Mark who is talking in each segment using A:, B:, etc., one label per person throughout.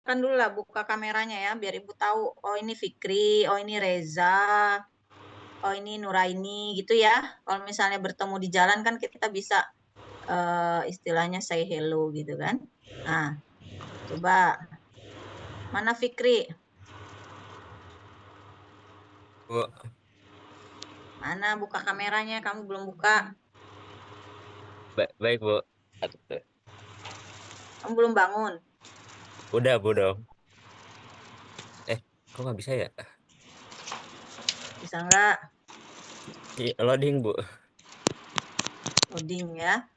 A: kan dulu lah, buka kameranya ya, biar Ibu tahu, oh ini Fikri, oh ini Reza, oh ini Nuraini, gitu ya. Kalau misalnya bertemu di jalan kan kita bisa istilahnya say hello gitu kan. Nah, coba. Mana Fikri?
B: Bu.
A: Mana buka kameranya? Kamu belum buka.
B: Baik, Bu.
A: Kamu belum bangun.
B: Udah, Bu dong. Kok nggak bisa ya?
A: Bisa nggak?
B: Iya, loading, Bu.
A: Loading ya.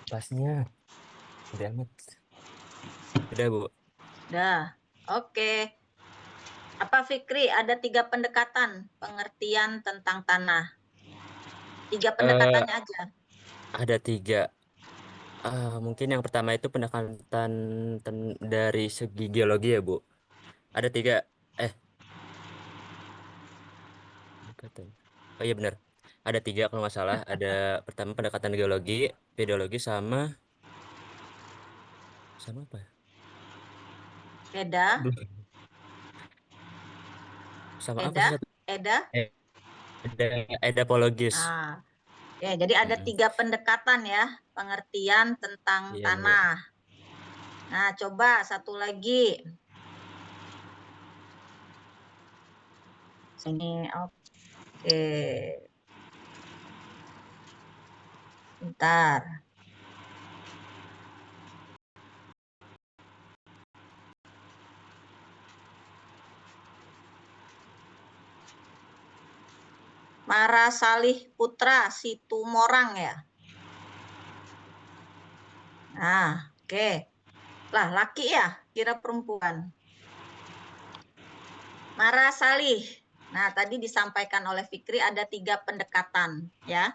B: Pasnya. Udah amat. Udah, Bu.
A: Udah. Oke. Apa Fikri? Ada 3 pendekatan pengertian tentang tanah. 3
B: Eh,
A: pendekatannya aja.
B: ada 3. Mungkin yang pertama itu pendekatan dari segi geologi ya, Bu. Ada 3. Eh, pendekatan. Oh iya benar. Ada 3 kalau nggak salah. Ada pertama pendekatan geologi, pedologi, sama apa ya?
A: Eda,
B: Aduh, sama apa sih
A: Eda,
B: satu?
A: Eda.
B: Eh, ada edapologis.
A: Ah, ya, jadi ada
B: Mm-mm.
A: 3 pendekatan ya, pengertian tentang
B: Iya, Bu.
A: tanah. Nah, coba satu lagi. Sini, oke. Bentar. Mara Salih Putra Situmorang ya. Nah, oke. Lah, laki ya, kira perempuan. Mara Salih. Nah, tadi disampaikan oleh Fikri ada 3 pendekatan ya.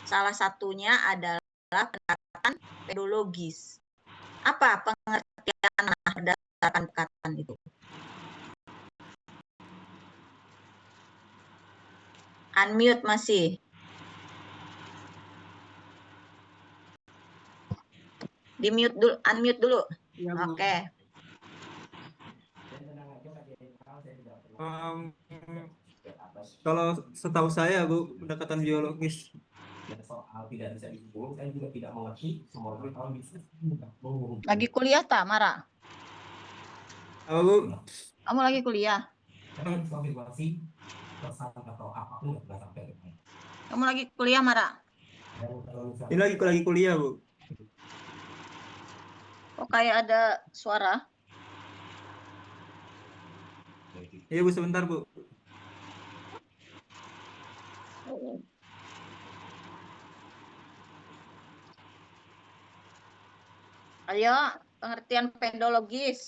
A: Salah satunya adalah pendekatan pedologis. Apa pengertian berdasarkan pendekatan itu? Unmute masih. Di mute dulu, unmute dulu.
C: Ya, Bu.
A: Oke.
C: Um, Kalau setahu saya, Bu, pendekatan biologis.
A: Lagi kuliah tak, Mara?
C: Apa, Bu?
A: Kamu lagi kuliah? Kamu lagi kuliah, Mara?
C: Ini lagi kuliah, Bu.
A: Kok kayak ada suara?
C: Iya, Bu, sebentar, Bu.
A: Ayo, pengertian pedologis.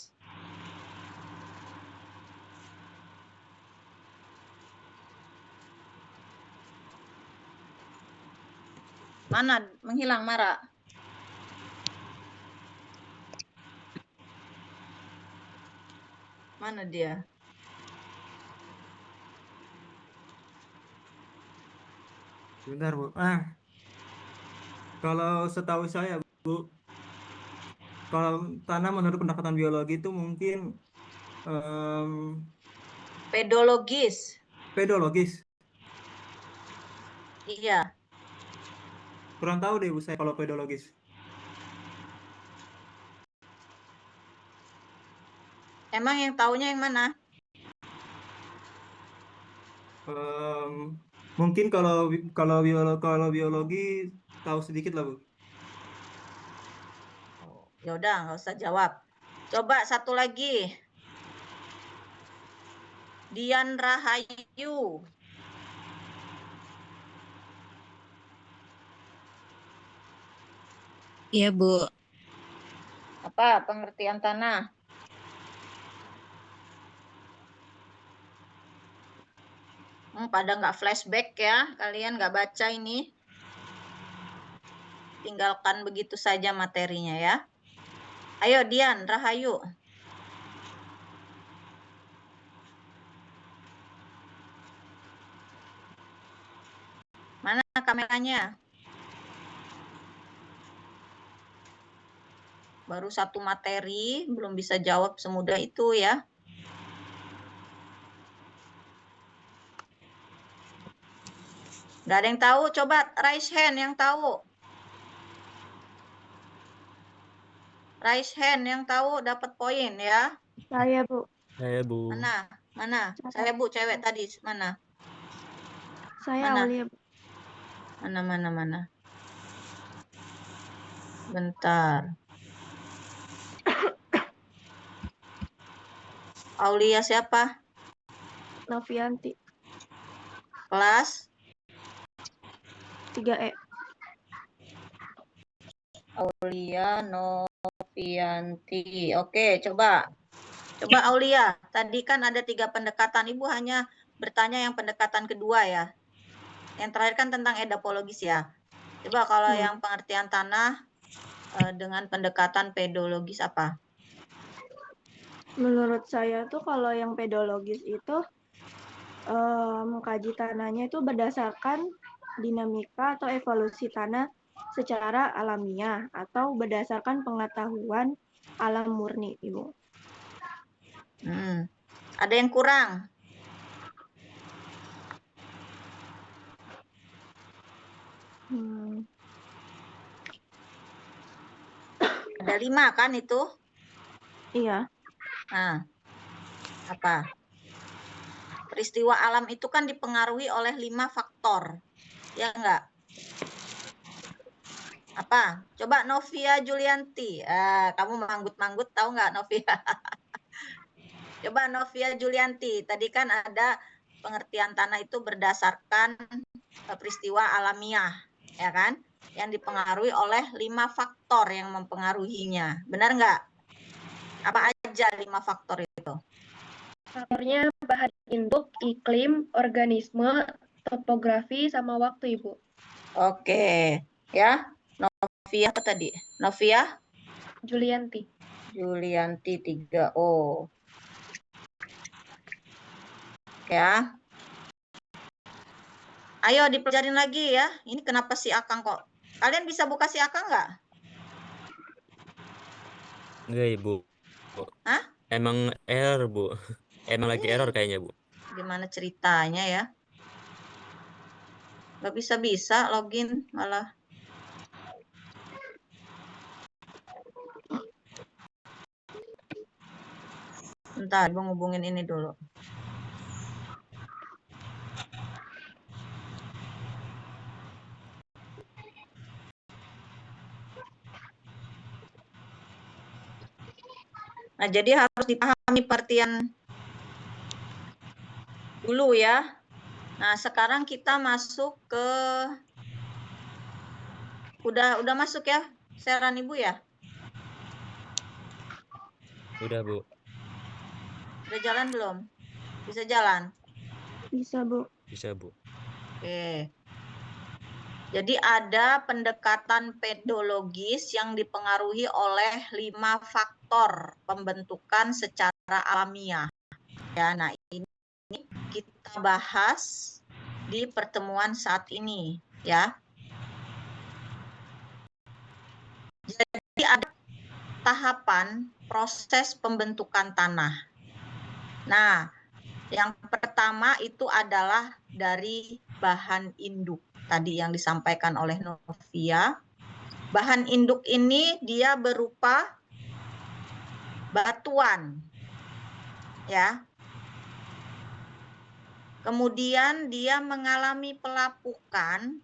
A: Mana menghilang, Mara? Mana dia?
C: Sebentar, Bu. Kalau setahu saya, Bu, kalau tanah menurut pendekatan biologi itu mungkin em,
A: Pedologis.
C: pedologis.
A: Iya.
C: Kurang tahu deh, Bu, saya kalau pedologis.
A: Emang yang taunya yang mana?
C: Em, Mungkin kalau biologi tahu sedikit lah, Bu.
A: Ya udah, nggak usah jawab. Coba satu lagi. Dian Rahayu.
D: Iya, Bu.
A: Apa pengertian tanah? Pada nggak flashback ya, kalian nggak baca ini. Tinggalkan begitu saja materinya ya. Ayo Dian, Rahayu. Mana kameranya? Baru satu materi, belum bisa jawab semudah itu ya. Nggak ada yang tahu? Coba raise hand yang tahu. Raise hand yang tahu dapat poin ya.
D: Saya, Bu.
B: Saya, Bu.
A: Mana? Saya, Bu, cewek tadi. Mana?
D: Saya
A: Mana?
D: Aulia, Bu.
A: Mana? Bentar. Aulia siapa?
D: Novianti.
A: Kelas?
D: 3E.
A: Aulia Novianti. Oke, coba Aulia. Tadi kan ada 3 pendekatan. Ibu hanya bertanya yang pendekatan kedua ya. Yang terakhir kan tentang edapologis ya. Coba kalau yang pengertian tanah dengan pendekatan pedologis apa?
D: Menurut saya tuh kalau yang pedologis itu mengkaji tanahnya itu berdasarkan dinamika atau evolusi tanah secara alamiah atau berdasarkan pengetahuan alam murni, Ibu.
A: Ada yang kurang? Ada 5 kan itu?
D: Iya.
A: Nah, apa? Peristiwa alam itu kan dipengaruhi oleh 5 faktor. Ya enggak? Apa? Coba Novia Julianti. Kamu manggut-manggut tahu nggak Novia? Coba Novia Julianti. Tadi kan ada pengertian tanah itu berdasarkan peristiwa alamiah, ya kan? Yang dipengaruhi oleh 5 faktor yang mempengaruhinya. Benar nggak? Apa aja 5 faktor itu?
E: Faktornya bahan induk, iklim, organisme, topografi, sama waktu, Ibu.
A: Oke, ya. Novia apa tadi? Novia?
E: Julianti.
A: Julianti 3O. Ya. Ayo dipelajarin lagi ya. Ini kenapa si Akang kok? Kalian bisa buka si Akang nggak?
B: Enggak, Ibu.
A: Hah?
B: Emang error, Bu. Emang lagi error kayaknya, Bu.
A: Gimana ceritanya ya? Nggak bisa-bisa login malah. Bentar, Ibu ngubungin ini dulu. Nah, jadi harus dipahami pengertian dulu ya. Nah, sekarang kita masuk ke udah masuk ya sharean Ibu ya?
B: Udah, Bu.
A: Udah jalan belum? Bisa jalan?
D: Bisa, Bu.
B: Bisa, Bu.
A: Oke. Jadi ada pendekatan pedologis yang dipengaruhi oleh 5 faktor pembentukan secara alamiah. Ya, nah ini kita bahas di pertemuan saat ini, ya. Jadi ada tahapan proses pembentukan tanah. Nah, yang pertama itu adalah dari bahan induk. Tadi yang disampaikan oleh Novia. Bahan induk ini dia berupa batuan. Ya. Kemudian dia mengalami pelapukan.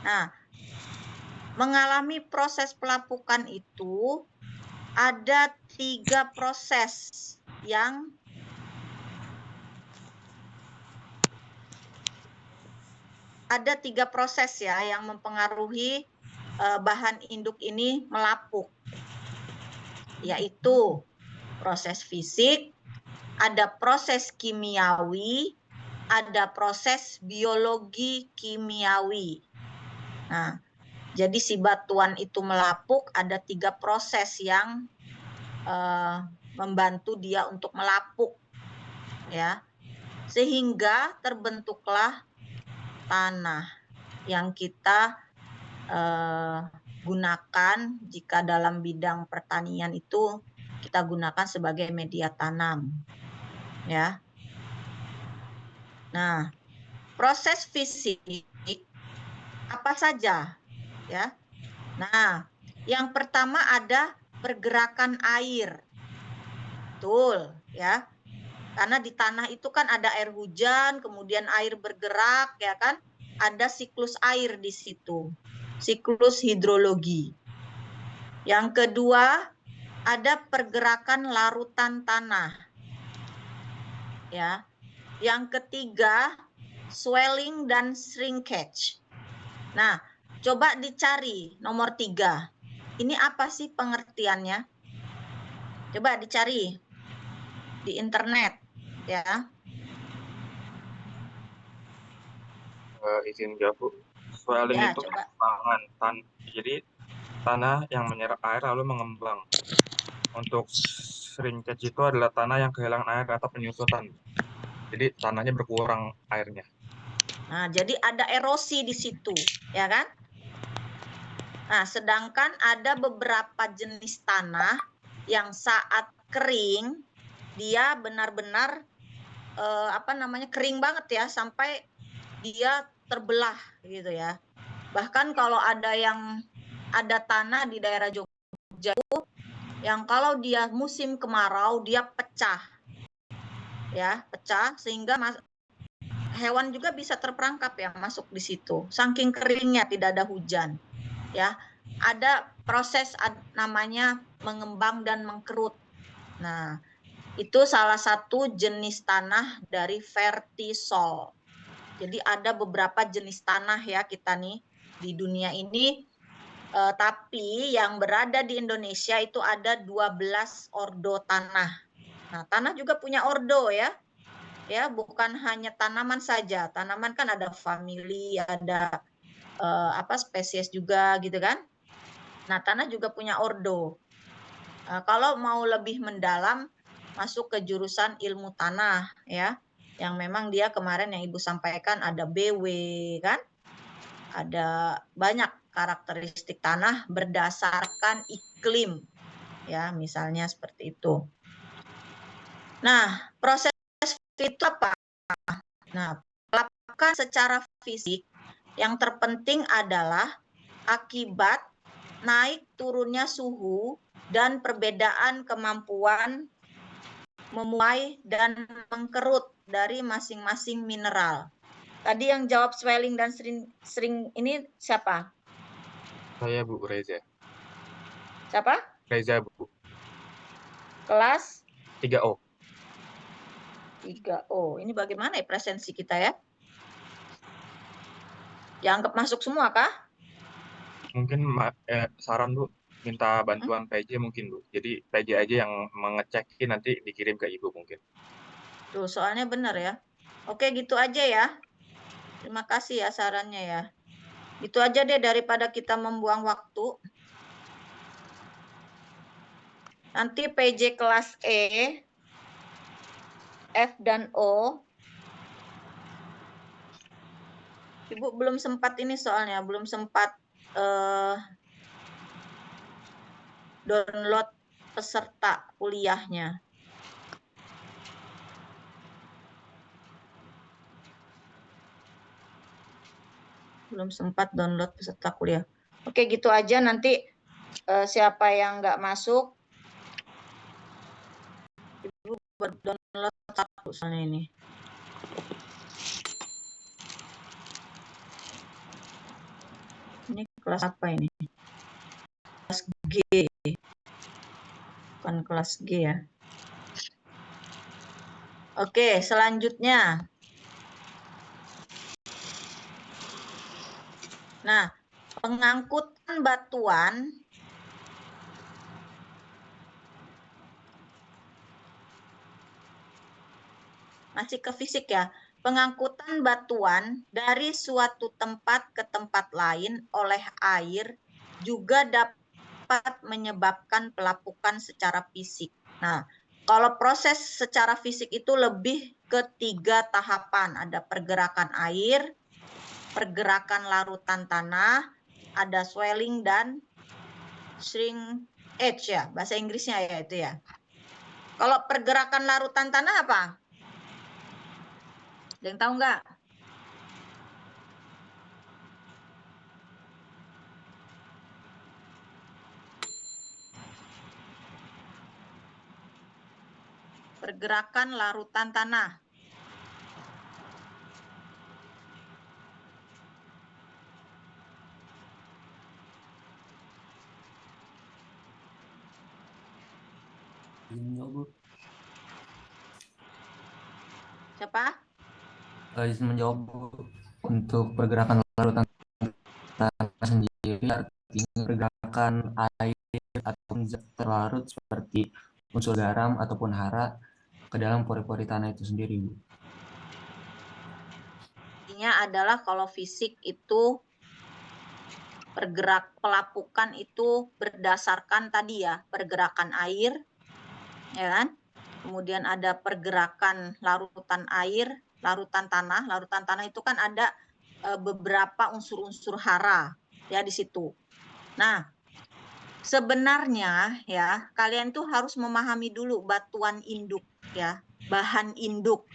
A: Nah, mengalami proses pelapukan itu ada 3 proses yang ya yang mempengaruhi bahan induk ini melapuk, yaitu proses fisik, ada proses kimiawi, ada proses biologi kimiawi. Nah, jadi si batuan itu melapuk ada 3 proses yang membantu dia untuk melapuk, ya, sehingga terbentuklah tanah yang kita gunakan jika dalam bidang pertanian itu kita gunakan sebagai media tanam. Ya. Nah, proses fisik apa saja? Ya. Nah, yang pertama ada pergerakan air. Betul, ya. Karena di tanah itu kan ada air hujan, kemudian air bergerak, ya kan? Ada siklus air di situ. Siklus hidrologi. Yang kedua, ada pergerakan larutan tanah. Ya. Yang ketiga, swelling dan shrinkage. Nah, coba dicari nomor 3. Ini apa sih pengertiannya? Coba dicari di internet, ya.
F: Izin jawab, Bu. Swelling
A: Ya,
F: itu
A: coba.
F: pengembangan jadi tanah yang menyerap air lalu mengembang. Untuk shrinkage itu adalah tanah yang kehilangan air atau penyusutan. Jadi tanahnya berkurang airnya.
A: Nah, jadi ada erosi di situ, ya kan? Nah, sedangkan ada beberapa jenis tanah yang saat kering dia benar-benar kering banget ya, sampai dia terbelah gitu ya. Bahkan kalau ada tanah di daerah Jogja yang kalau dia musim kemarau dia pecah. Ya, pecah sehingga hewan juga bisa terperangkap ya masuk di situ. Saking keringnya tidak ada hujan. Ya, ada proses namanya mengembang dan mengkerut. Nah, itu salah satu jenis tanah dari vertisol. Jadi ada beberapa jenis tanah ya kita nih di dunia ini, tapi yang berada di Indonesia itu ada 12 ordo tanah. Nah, tanah juga punya ordo ya. Ya, bukan hanya tanaman saja. Tanaman kan ada famili, ada spesies juga gitu kan. Nah, tanah juga punya ordo. Kalau mau lebih mendalam, masuk ke jurusan ilmu tanah ya, yang memang dia kemarin yang Ibu sampaikan ada BW kan, ada banyak karakteristik tanah berdasarkan iklim ya, misalnya seperti itu. Nah, proses itu apa? Nah, pelapukan secara fisik yang terpenting adalah akibat naik turunnya suhu dan perbedaan kemampuan memuai dan mengkerut dari masing-masing mineral. Tadi yang jawab swelling dan sering ini siapa?
F: Saya Bu Reza.
A: Siapa?
F: Reza Bu.
A: Kelas
F: 3O.
A: 3O. Ini bagaimana ya presensi kita ya? Dianggap masuk semua kah?
F: Mungkin saran Bu, minta bantuan PJ mungkin Bu. Jadi PJ aja yang mengecekin, nanti dikirim ke Ibu mungkin.
A: Tuh, soalnya benar ya. Oke, gitu aja ya. Terima kasih ya sarannya ya. Itu aja deh daripada kita membuang waktu. Nanti PJ kelas E, F dan O. Ibu belum sempat ini soalnya, belum sempat download peserta kuliahnya. Belum sempat download peserta kuliah. Oke, gitu aja. Nanti siapa yang nggak masuk, Ibu download satu soalnya ini. Ini kelas apa ini? Kelas G. Bukan kelas G ya. Oke, selanjutnya. Nah, pengangkutan batuan masih ke fisik ya. Pengangkutan batuan dari suatu tempat ke tempat lain oleh air juga dapat menyebabkan pelapukan secara fisik. Nah, kalau proses secara fisik itu lebih ke 3 tahapan. Ada pergerakan air, pergerakan larutan tanah, ada swelling dan shrinkage ya, bahasa Inggrisnya ya itu ya. Kalau pergerakan larutan tanah apa? Ada yang tahu nggak? Pergerakan larutan tanah. Siapa?
G: Izin menjawab, Bu. Untuk pergerakan larutan tanah sendiri artinya pergerakan air ataupun zat terlarut seperti unsur garam ataupun hara ke dalam pori-pori tanah itu sendiri, Bu.
A: Intinya adalah kalau fisik itu pelapukan itu berdasarkan tadi ya, pergerakan air, ya kan? Kemudian ada pergerakan larutan air, larutan tanah. Larutan tanah itu kan ada beberapa unsur-unsur hara ya di situ. Nah, sebenarnya ya kalian tuh harus memahami dulu batuan induk ya, bahan induk.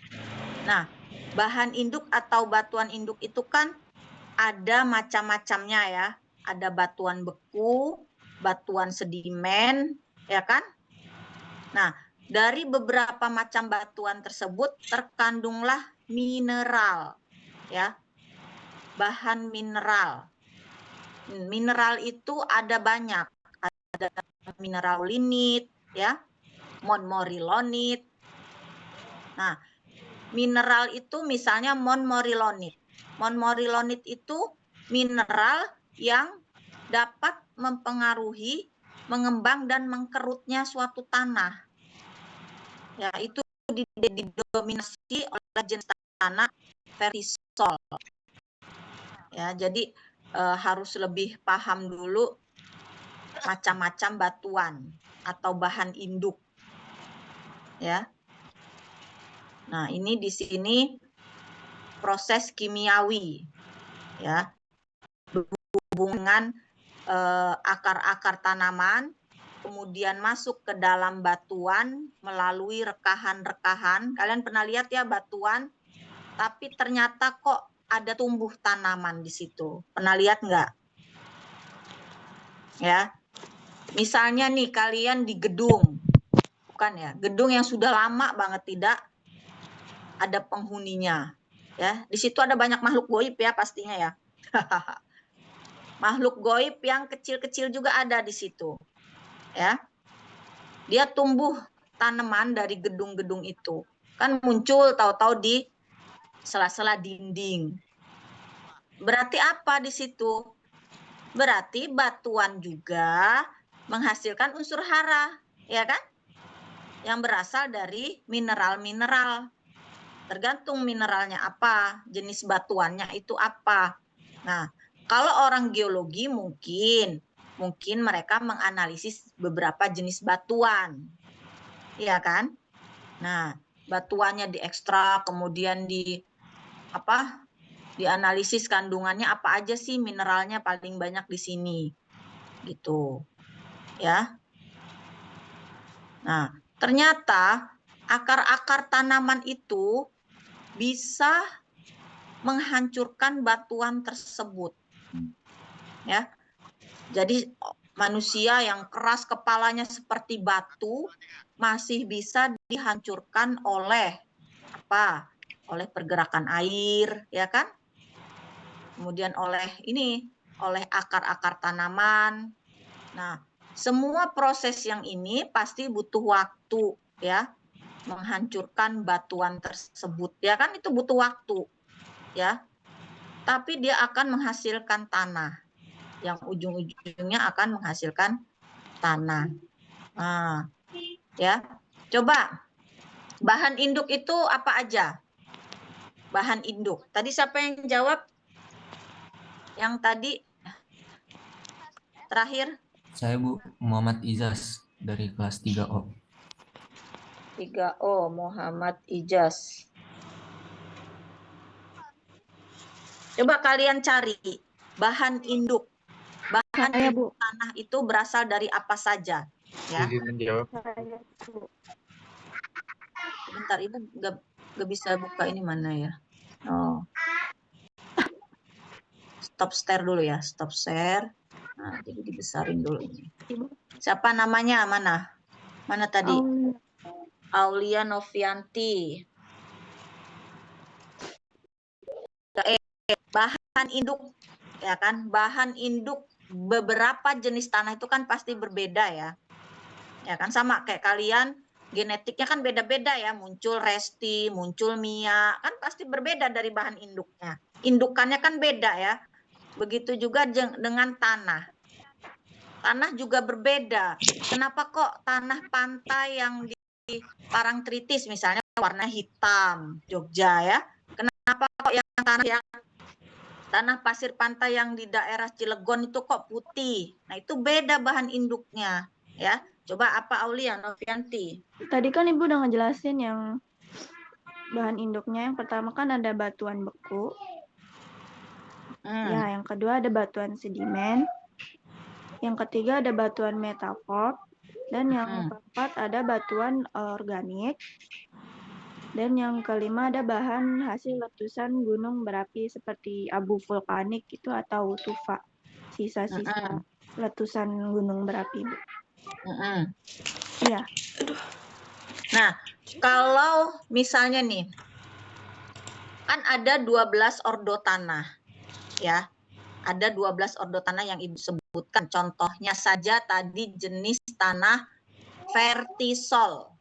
A: Nah, bahan induk atau batuan induk itu kan ada macam-macamnya ya. Ada batuan beku, batuan sedimen, ya kan? Nah, dari beberapa macam batuan tersebut terkandunglah mineral ya. Bahan mineral. Mineral itu ada banyak. Ada mineral linit ya, montmorillonit. Nah, mineral itu misalnya montmorillonit. Montmorillonit itu mineral yang dapat mempengaruhi mengembang dan mengkerutnya suatu tanah. Ya, itu didominasi oleh jenis tanah vertisol. Ya, jadi harus lebih paham dulu macam-macam batuan atau bahan induk. Ya. Nah, ini di sini proses kimiawi ya. Berhubungan akar-akar tanaman kemudian masuk ke dalam batuan melalui rekahan-rekahan. Kalian pernah lihat ya batuan, tapi ternyata kok ada tumbuh tanaman di situ. Pernah lihat nggak? Ya, misalnya nih kalian di gedung, bukan ya, gedung yang sudah lama banget tidak ada penghuninya. Ya, di situ ada banyak makhluk goib ya pastinya ya. Makhluk goib yang kecil-kecil juga ada di situ. Ya. Dia tumbuh tanaman dari gedung-gedung itu. Kan muncul tahu-tahu di sela-sela dinding. Berarti apa di situ? Berarti batuan juga menghasilkan unsur hara, ya kan? Yang berasal dari mineral-mineral. Tergantung mineralnya apa, jenis batuannya itu apa. Nah, kalau orang geologi mungkin mereka menganalisis beberapa jenis batuan. Iya kan? Nah, batuannya diekstrak, kemudian dianalisis kandungannya apa aja sih mineralnya paling banyak di sini. Gitu. Ya. Nah, ternyata akar-akar tanaman itu bisa menghancurkan batuan tersebut. Ya. Jadi manusia yang keras kepalanya seperti batu masih bisa dihancurkan oleh apa? Oleh pergerakan air, ya kan? Kemudian oleh akar-akar tanaman. Nah, semua proses yang ini pasti butuh waktu ya, menghancurkan batuan tersebut. Ya kan itu butuh waktu. Ya. Tapi dia akan menghasilkan tanah. Yang ujung-ujungnya akan menghasilkan tanah. Nah, ya. Coba bahan induk itu apa aja? Bahan induk. Tadi siapa yang jawab? Yang tadi terakhir?
G: Saya, Bu, Muhammad Izas dari kelas 3O.
A: 3O, Muhammad Ijaz. Coba kalian cari bahan induk. Bahan
D: Saya,
A: induk
D: Bu.
A: tanah itu berasal dari apa saja? Ya,
F: Izin menjawab.
D: Saya, Bu.
A: bentar, Ibu nggak bisa buka ini mana ya? Oh, stop share dulu ya, stop share. Nah, jadi dibesarin dulu ini.
D: Ibu.
A: Siapa namanya? Mana tadi?
D: Aulia.
A: Aulia Novianti. Bahan induk, ya kan? Bahan induk beberapa jenis tanah itu kan pasti berbeda ya. Ya kan, sama kayak kalian, genetiknya kan beda-beda ya. Muncul resti, muncul mia, kan pasti berbeda dari bahan induknya. Indukannya kan beda ya. Begitu juga dengan tanah. Tanah juga berbeda. Kenapa kok tanah pantai yang di Parangtritis misalnya warna hitam, Jogja ya? Kenapa kok yang tanah pasir pantai yang di daerah Cilegon itu kok putih? Nah, itu beda bahan induknya ya. Coba apa Aulia Novianti?
D: Tadi kan Ibu udah ngejelasin yang bahan induknya. Yang pertama kan ada batuan beku. Ya, yang kedua ada batuan sedimen. Yang ketiga ada batuan metafort. Dan yang keempat ada batuan organik. Dan yang kelima ada bahan hasil letusan gunung berapi seperti abu vulkanik itu atau tufa. Sisa-sisa letusan gunung berapi. Iya.
A: Nah, kalau misalnya nih, kan ada 12 ordo tanah, ya. Ada 12 ordo tanah yang Ibu sebutkan. Contohnya saja tadi jenis tanah vertisol.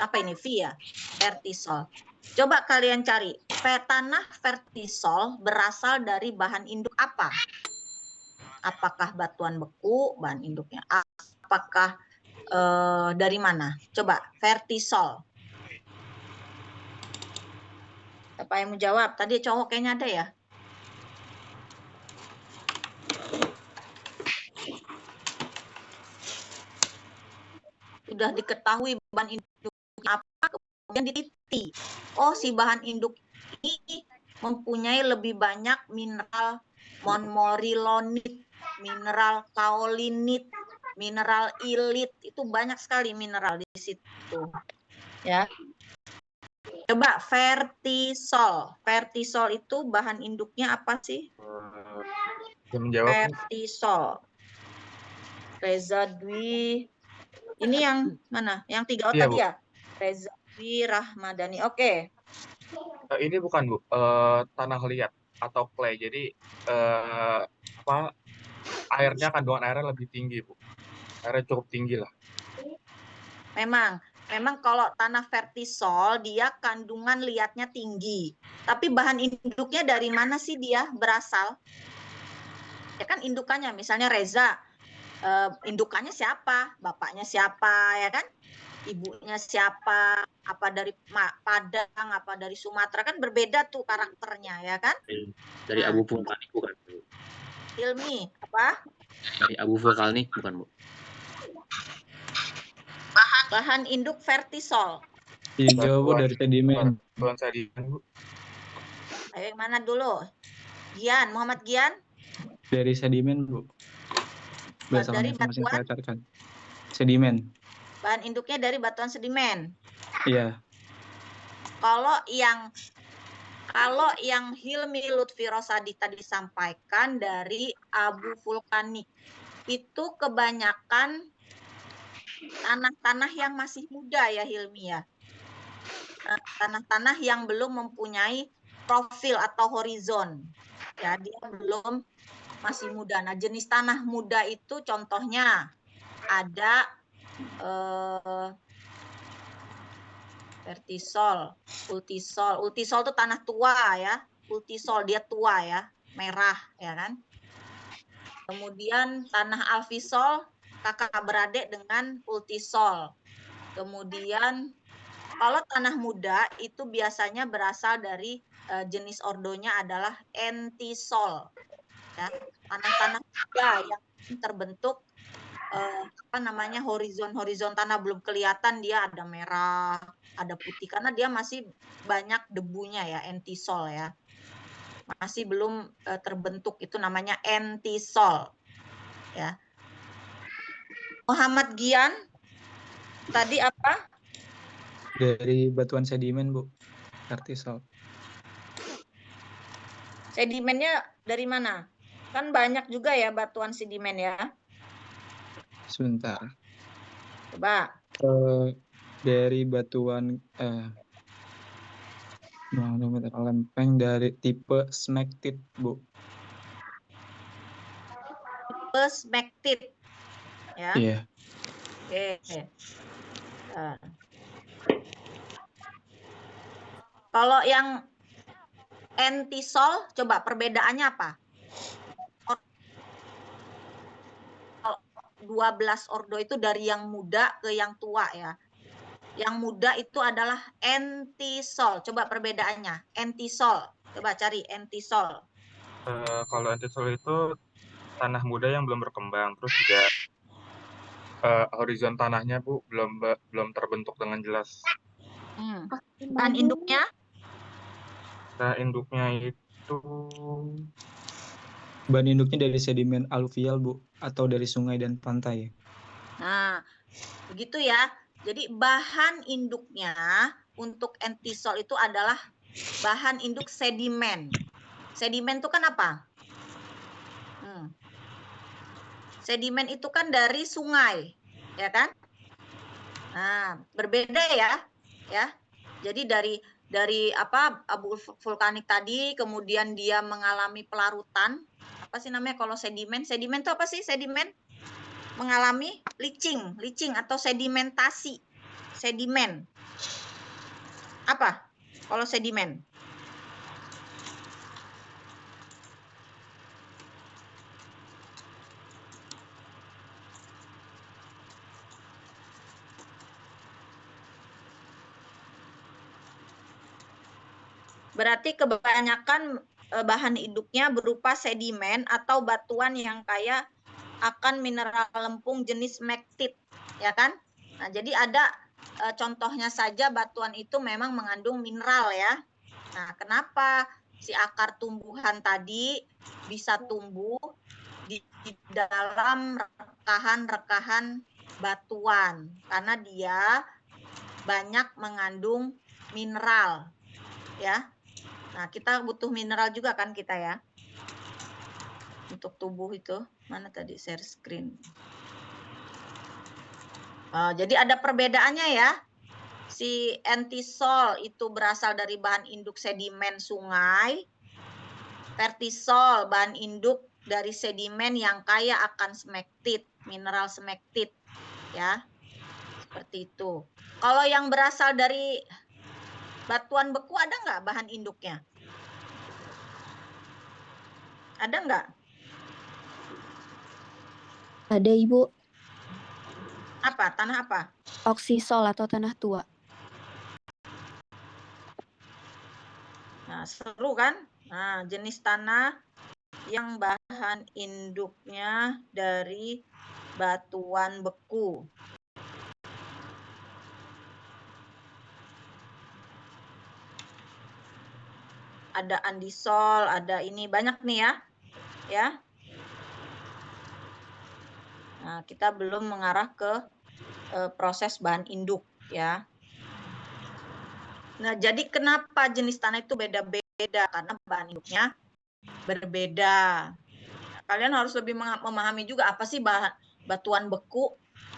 A: Apa ini? V ya? Vertisol. Coba kalian cari, tanah vertisol berasal dari bahan induk apa? Apakah batuan beku, bahan induknya? Apakah dari mana? Coba, vertisol. Siapa yang mau jawab? Tadi cowok kayaknya ada ya? Sudah diketahui bahan induknya apa, kemudian diteliti. Oh, si bahan induk ini mempunyai lebih banyak mineral monmorilonit, mineral kaolinit, mineral ilit. Itu banyak sekali mineral di situ. Ya. Coba vertisol. Vertisol itu bahan induknya apa sih?
F: Izin menjawab.
A: Vertisol. Reza Dwi. Ini yang mana? Yang 3
F: Iya,
A: tadi
F: Bu.
A: ya? Reza Dwi Rahmadani. Oke.
F: Ini bukan, Bu, tanah liat atau clay. Jadi airnya, kandungan airnya lebih tinggi, Bu. Airnya cukup tinggi lah.
A: Memang kalau tanah vertisol dia kandungan liatnya tinggi. Tapi bahan induknya dari mana sih dia berasal? Ya kan indukannya, misalnya Reza, indukannya siapa? Bapaknya siapa, ya kan? Ibunya siapa? Apa dari Padang, apa dari Sumatera, kan berbeda tuh karakternya, ya kan?
H: Dari abu vulkanik bukan, Bu?
A: Hilmi, apa?
H: Dari abu vulkanik bukan, Bu?
A: Bahan induk vertisol.
I: Hijau, Bu, dari sedimen.
F: Batuan sedimen, Bu.
A: Ayo yang mana dulu? Gian, Muhammad Gian?
I: Dari sedimen, Bu. Berdasarkan
A: Dari
I: informasi yang
A: batuan?
I: saya carikan. Sedimen.
A: Bahan induknya dari batuan sedimen.
I: Iya.
A: Kalau yang Hilmi Lutfi Rosadi tadi sampaikan dari abu vulkanik, itu kebanyakan tanah-tanah yang masih muda ya Hilmi ya. Tanah-tanah yang belum mempunyai profil atau horizon. Ya, dia belum, masih muda. Nah, jenis tanah muda itu contohnya ada vertisol, ultisol. Ultisol itu tanah tua ya. Ultisol dia tua ya, merah ya kan. Kemudian tanah alfisol kakak beradik dengan ultisol. Kemudian kalau tanah muda itu biasanya berasal dari jenis ordonya adalah entisol. Ya, tanah-tanah muda yang terbentuk horizon tanah belum kelihatan, dia ada merah, ada putih karena dia masih banyak debunya ya, entisol ya. masih belum terbentuk, itu namanya entisol. Ya. Muhammad Gian, tadi apa?
I: Dari batuan sedimen, Bu. Artisol.
A: Sedimennya dari mana? Kan banyak juga ya batuan sedimen ya.
I: Sebentar.
A: Coba.
I: Dari batuan lempeng dari tipe smectite, Bu.
A: Tipe smectite. Ya.
I: Iya.
A: Oke. Kalau yang entisol, coba perbedaannya apa? 12 ordo itu dari yang muda ke yang tua ya. Yang muda itu adalah entisol. Coba perbedaannya. Entisol. Coba cari entisol.
F: Kalau entisol itu tanah muda yang belum berkembang, terus juga horizon tanahnya, Bu, belum terbentuk dengan jelas.
A: Bahan induknya?
F: Nah, induknya itu
I: Bahan induknya dari sedimen aluvial, Bu, atau dari sungai dan pantai.
A: Nah, begitu ya. Jadi bahan induknya untuk entisol itu adalah bahan induk sedimen. Sedimen itu kan apa? Sedimen itu kan dari sungai, ya kan? Nah, berbeda ya. Jadi dari apa abu vulkanik tadi, kemudian dia mengalami pelarutan. Apa sih namanya kalau sedimen? Sedimen itu apa sih? Sedimen mengalami licing atau sedimentasi. Sedimen. Apa? Kalau sedimen? Berarti kebanyakan bahan induknya berupa sedimen atau batuan yang kaya akan mineral lempung jenis smectite, ya kan? Nah, jadi ada contohnya saja batuan itu memang mengandung mineral ya. Nah, kenapa si akar tumbuhan tadi bisa tumbuh di dalam rekahan-rekahan batuan? Karena dia banyak mengandung mineral, ya. Nah, kita butuh mineral juga kan kita ya. Untuk tubuh itu. Mana tadi share screen? Jadi ada perbedaannya ya. Si entisol itu berasal dari bahan induk sedimen sungai. Vertisol bahan induk dari sedimen yang kaya akan smectite, mineral smectite. Ya. Seperti itu. Kalau yang berasal dari batuan beku ada nggak bahan induknya? Ada nggak?
J: Ada, Ibu.
A: Apa? Tanah apa?
J: Oksisol atau tanah tua.
A: Nah, seru kan? Nah, jenis tanah yang bahan induknya dari batuan beku. Ada andisol, ada ini banyak nih ya. Ya. Nah, kita belum mengarah ke proses bahan induk ya. Nah, jadi kenapa jenis tanah itu beda-beda? Karena bahan induknya berbeda. Nah, kalian harus lebih memahami juga apa sih batuan beku,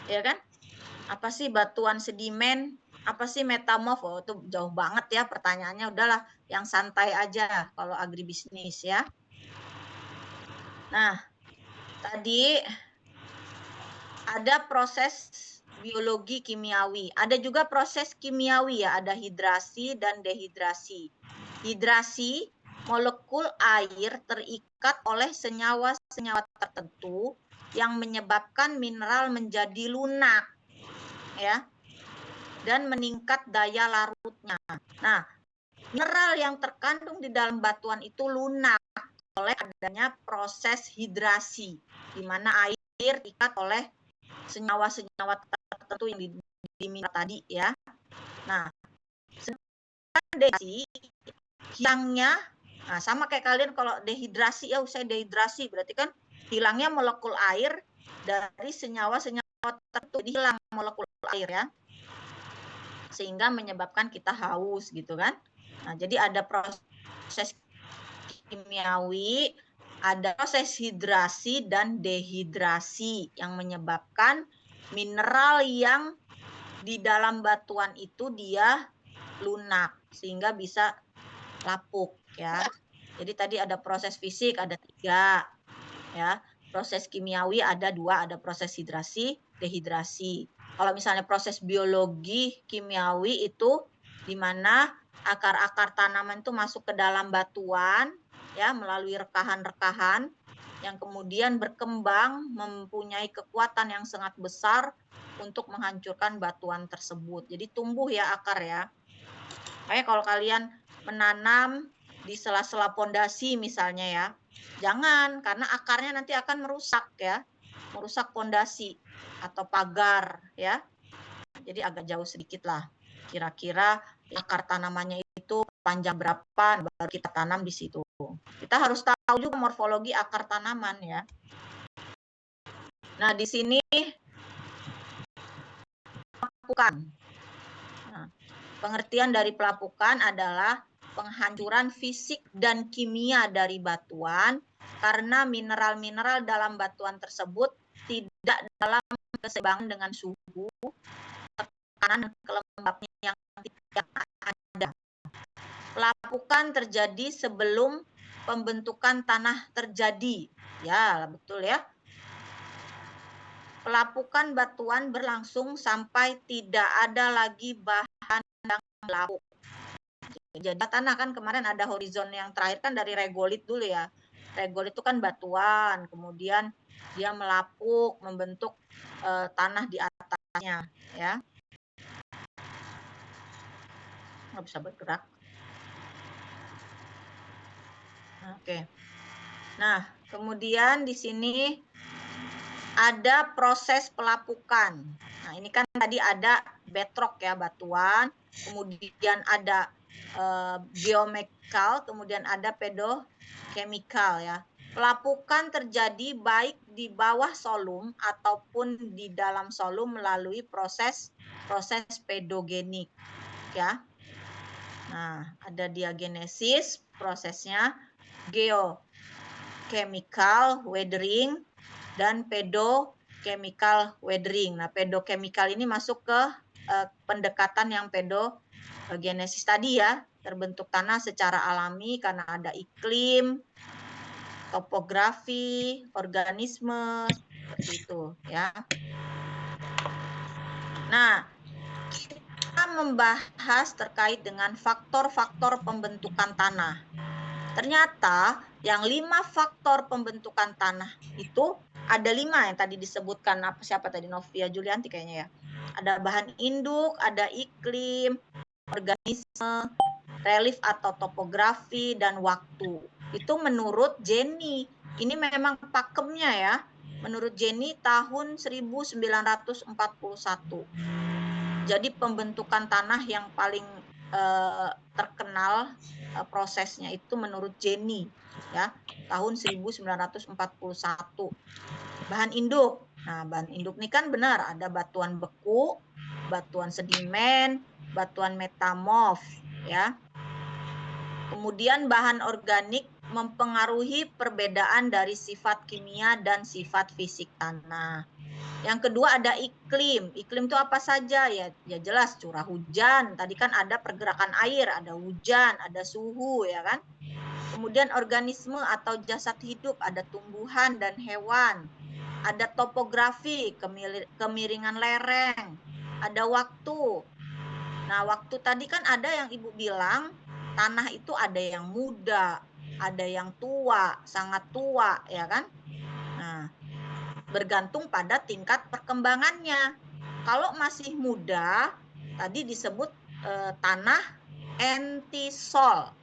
A: ya kan? Apa sih batuan sedimen? Apa sih metamorf? Oh, itu jauh banget ya pertanyaannya. Udahlah, yang santai aja kalau agribisnis ya. Nah, tadi ada proses biologi kimiawi. Ada juga proses kimiawi ya, ada hidrasi dan dehidrasi. Hidrasi, molekul air terikat oleh senyawa-senyawa tertentu yang menyebabkan mineral menjadi lunak. Ya. Dan meningkat daya larutnya. Nah, mineral yang terkandung di dalam batuan itu lunak oleh adanya proses hidrasi, di mana air terikat oleh senyawa-senyawa tertentu yang di mineral tadi ya. Nah, sedangkan dehidrasi, hilangnya Nah, sama kayak kalian kalau dehidrasi, ya saya dehidrasi, berarti kan hilangnya molekul air dari senyawa-senyawa tertentu, hilang molekul air ya. Sehingga menyebabkan kita haus gitu kan. Nah, jadi ada proses kimiawi, ada proses hidrasi dan dehidrasi yang menyebabkan mineral yang di dalam batuan itu dia lunak sehingga bisa lapuk ya. Jadi tadi ada proses fisik ada 3 ya. Proses kimiawi ada 2, ada proses hidrasi, dehidrasi. Kalau misalnya proses biologi kimiawi itu di mana akar-akar tanaman itu masuk ke dalam batuan ya melalui rekahan-rekahan yang kemudian berkembang mempunyai kekuatan yang sangat besar untuk menghancurkan batuan tersebut. Jadi tumbuh ya akar ya. Makanya kalau kalian menanam di sela-sela pondasi misalnya ya, jangan karena akarnya nanti akan merusak ya, merusak pondasi atau pagar ya. Jadi agak jauh sedikit lah. Kira-kira akar tanamannya itu panjang berapa baru kita tanam di situ. Kita harus tahu juga morfologi akar tanaman ya. Nah, di sini pelapukan. Nah, pengertian dari pelapukan adalah penghancuran fisik dan kimia dari batuan karena mineral-mineral dalam batuan tersebut tidak dalam keseimbangan dengan suhu, tekanan dan kelembapan yang tidak ada. Pelapukan terjadi sebelum pembentukan tanah terjadi. Ya, betul ya. Pelapukan batuan berlangsung sampai tidak ada lagi bahan yang melapuk. Jadi tanah kan kemarin ada horizon yang terakhir kan dari regolit dulu ya. Regolit itu kan batuan, kemudian dia melapuk, membentuk tanah di atasnya ya. Nggak bisa bergerak. Oke. Nah, kemudian di sini ada proses pelapukan. Nah, ini kan tadi ada bedrock ya, batuan, kemudian ada geomekal, kemudian ada pedokemikal ya. Pelapukan terjadi baik di bawah solum ataupun di dalam solum melalui proses pedogenik ya. Nah, ada diagenesis prosesnya, geochemical weathering dan pedochemical weathering. Nah, pedochemical ini masuk ke pendekatan yang pedogenesis tadi ya, terbentuk tanah secara alami karena ada iklim, topografi, organisme, seperti itu ya. Nah, kita membahas terkait dengan faktor-faktor pembentukan tanah. Ternyata yang 5 faktor pembentukan tanah itu ada 5 yang tadi disebutkan, siapa tadi, Novia Julianti kayaknya ya. Ada bahan induk, ada iklim, organisme, relief atau topografi, dan waktu. Itu menurut Jenny. Ini memang pakemnya ya. Menurut Jenny tahun 1941. Jadi pembentukan tanah yang paling terkenal prosesnya itu menurut Jenny ya, tahun 1941. Bahan induk. Nah, bahan induk ini kan benar ada batuan beku, batuan sedimen, batuan metamorf ya. Kemudian bahan organik mempengaruhi perbedaan dari sifat kimia dan sifat fisik tanah. Yang kedua ada iklim. Iklim itu apa saja ya? Ya jelas curah hujan. Tadi kan ada pergerakan air, ada hujan, ada suhu ya kan. Kemudian organisme atau jasad hidup, ada tumbuhan dan hewan. Ada topografi, kemiringan lereng. Ada waktu. Nah, waktu tadi kan ada yang Ibu bilang tanah itu ada yang muda, ada yang tua, sangat tua ya kan. Nah, bergantung pada tingkat perkembangannya. Kalau masih muda, tadi disebut tanah entisol,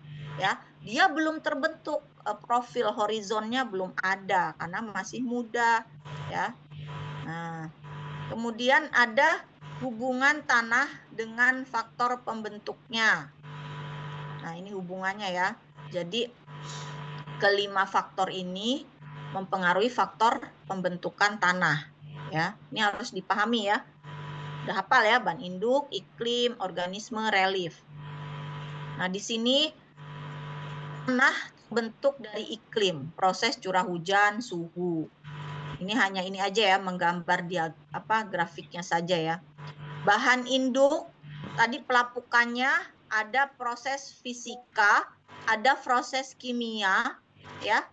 A: ya, dia belum terbentuk, profil horizonnya belum ada karena masih muda, ya. Nah, kemudian ada hubungan tanah dengan faktor pembentuknya. Nah, ini hubungannya ya. Jadi kelima faktor ini mempengaruhi faktor pembentukan tanah. Ya, ini harus dipahami ya. Udah hafal ya, bahan induk, iklim, organisme, relief. Nah, di sini tanah bentuk dari iklim, proses curah hujan, suhu. Ini hanya ini aja ya, menggambar dia grafiknya saja ya. Bahan induk tadi pelapukannya ada proses fisika, ada proses kimia, ya.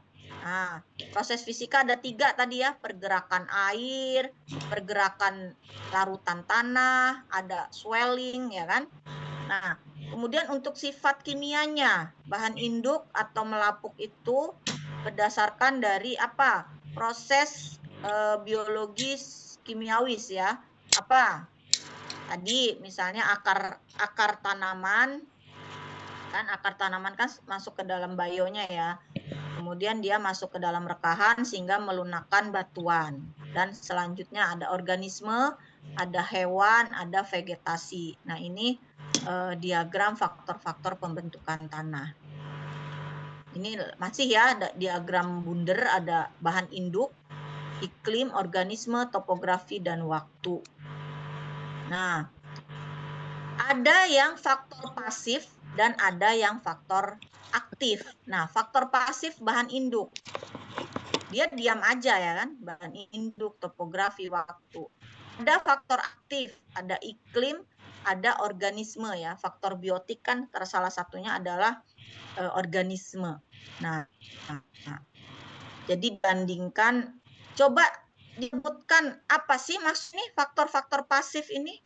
A: Nah, proses fisika ada 3 tadi ya, pergerakan air, pergerakan larutan tanah, ada swelling ya kan. Nah, kemudian untuk sifat kimianya, bahan induk atau melapuk itu berdasarkan dari apa? Proses biologis kimiawis ya. Apa? Tadi misalnya akar tanaman kan masuk ke dalam bayonya ya. Kemudian dia masuk ke dalam rekahan sehingga melunakkan batuan. Dan selanjutnya ada organisme, ada hewan, ada vegetasi. Nah, ini diagram faktor-faktor pembentukan tanah. Ini masih ya diagram bundar, ada bahan induk, iklim, organisme, topografi, dan waktu. Nah, ada yang faktor pasif dan ada yang faktor aktif. Nah, faktor pasif bahan induk. Dia diam aja ya kan, bahan induk, topografi, waktu. Ada faktor aktif, ada iklim, ada organisme ya. Faktor biotik kan salah satunya adalah organisme. Nah, jadi bandingkan, coba disebutkan apa sih maksudnya faktor-faktor pasif ini?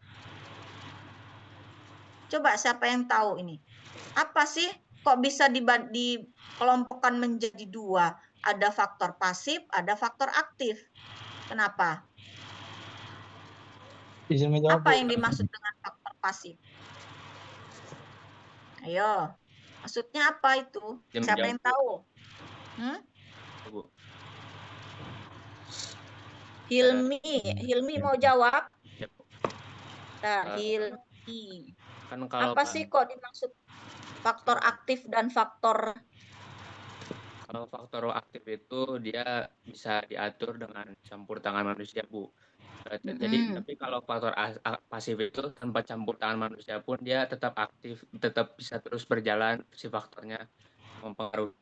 A: Coba siapa yang tahu ini? Apa sih kok bisa dikelompokkan menjadi 2? Ada faktor pasif, ada faktor aktif. Kenapa?
I: Izin menjawab,
A: Apa
I: Bu.
A: yang dimaksud dengan faktor pasif? Ayo, maksudnya apa itu?
H: Izin
A: Siapa
H: menjawab,
A: yang
H: Bu.
A: tahu?
H: Bu.
A: Hilmi mau jawab?
H: Ya, Bu.
A: Nah,
H: Eh,
A: Hilmi.
H: Kan kalau
A: Apa sih kok dimaksud faktor aktif dan faktor?
H: kalau faktor aktif itu dia bisa diatur dengan campur tangan manusia, Bu. Jadi tapi kalau faktor pasif itu tanpa campur tangan manusia pun dia tetap aktif, tetap bisa terus berjalan si faktornya mempengaruhi.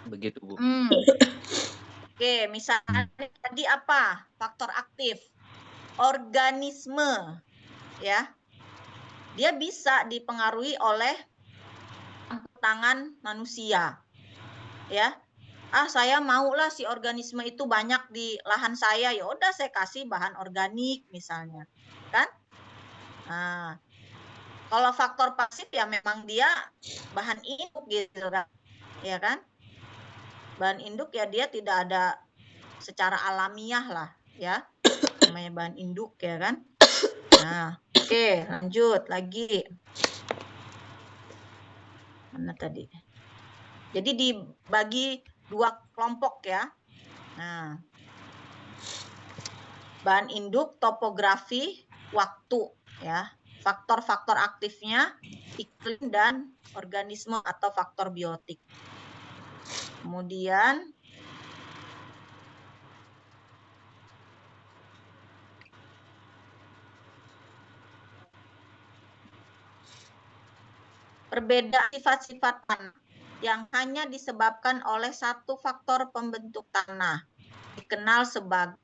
H: Begitu, Bu.
A: Oke, misalnya tadi apa? Faktor aktif. Organisme. Ya. Dia bisa dipengaruhi oleh tangan manusia. Ya. Saya maulah si organisme itu banyak di lahan saya, ya udah saya kasih bahan organik misalnya. Kan? Nah, kalau faktor pasif ya memang dia bahan induk gitu kan. Ya kan? Bahan induk ya dia tidak ada secara alamiah lah ya. Namanya bahan induk ya kan. Nah, oke, lanjut lagi. Mana tadi? Jadi dibagi 2 kelompok ya. Nah, bahan induk, topografi, waktu ya. Faktor-faktor aktifnya iklim dan organisme atau faktor biotik. Kemudian perbedaan sifat-sifat tanah yang hanya disebabkan oleh satu faktor pembentuk tanah dikenal sebagai,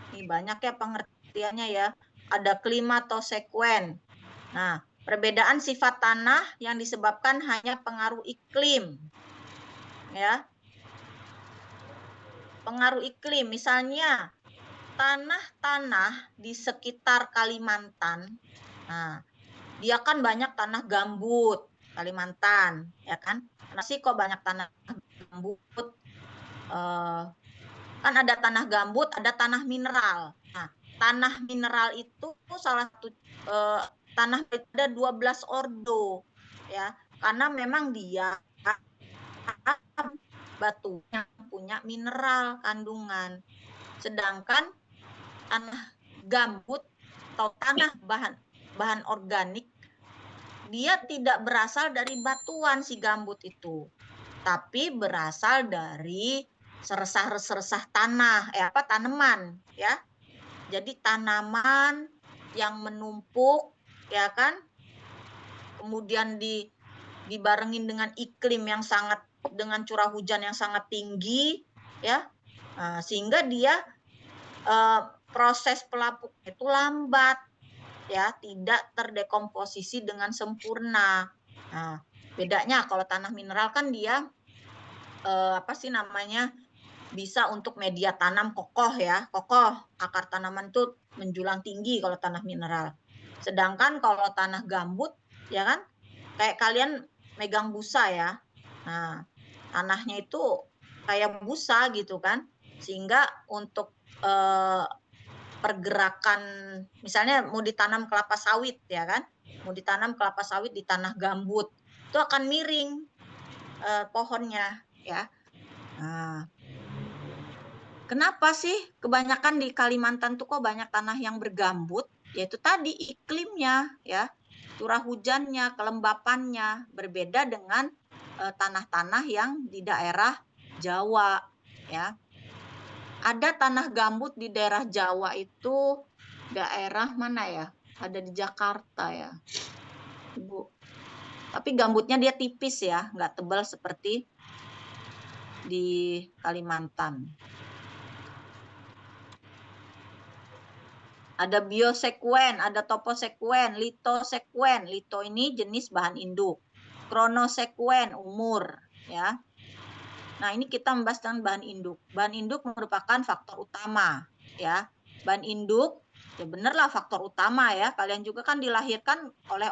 A: ini banyak ya pengertiannya ya, ada klimatosekuen. Nah, perbedaan sifat tanah yang disebabkan hanya pengaruh iklim. Ya. Pengaruh iklim, misalnya tanah-tanah di sekitar Kalimantan. Nah, dia kan banyak tanah gambut, Kalimantan, ya kan? Kenapa sih kok banyak tanah gambut? Kan ada tanah gambut, ada tanah mineral. Nah, tanah mineral itu salah satu tanah ada 12 ordo, ya, karena memang dia batunya punya mineral kandungan. Sedangkan tanah gambut atau tanah bahan organik dia tidak berasal dari batuan si gambut itu, tapi berasal dari seresah-seresah tanah, tanaman, ya. Jadi tanaman yang menumpuk, ya kan? Kemudian dibarengin dengan iklim yang sangat, dengan curah hujan yang sangat tinggi, ya. Nah, sehingga dia proses pelapuk itu lambat, ya, tidak terdekomposisi dengan sempurna. Nah, bedanya kalau tanah mineral kan dia bisa untuk media tanam kokoh, ya, kokoh, akar tanaman tuh menjulang tinggi kalau tanah mineral. Sedangkan kalau tanah gambut, ya kan, kayak kalian megang busa, ya. Nah, tanahnya itu kayak busa gitu kan, sehingga untuk pergerakan, misalnya mau ditanam kelapa sawit, ya kan, mau ditanam kelapa sawit di tanah gambut, itu akan miring pohonnya, ya. Nah, kenapa sih kebanyakan di Kalimantan tuh kok banyak tanah yang bergambut? Yaitu tadi iklimnya, ya, curah hujannya, kelembapannya berbeda dengan tanah-tanah yang di daerah Jawa, ya. Ada tanah gambut di daerah Jawa itu daerah mana ya? Ada di Jakarta, ya, Ibu. Tapi gambutnya dia tipis, ya, nggak tebal seperti di Kalimantan. Ada biosekuen, ada toposekuen, litosekuen. Lito ini jenis bahan induk. Kronosekuen, umur, ya. Nah, ini kita membahas tentang bahan induk. Bahan induk merupakan faktor utama, ya. Bahan induk, ya benerlah faktor utama, ya. Kalian juga kan dilahirkan oleh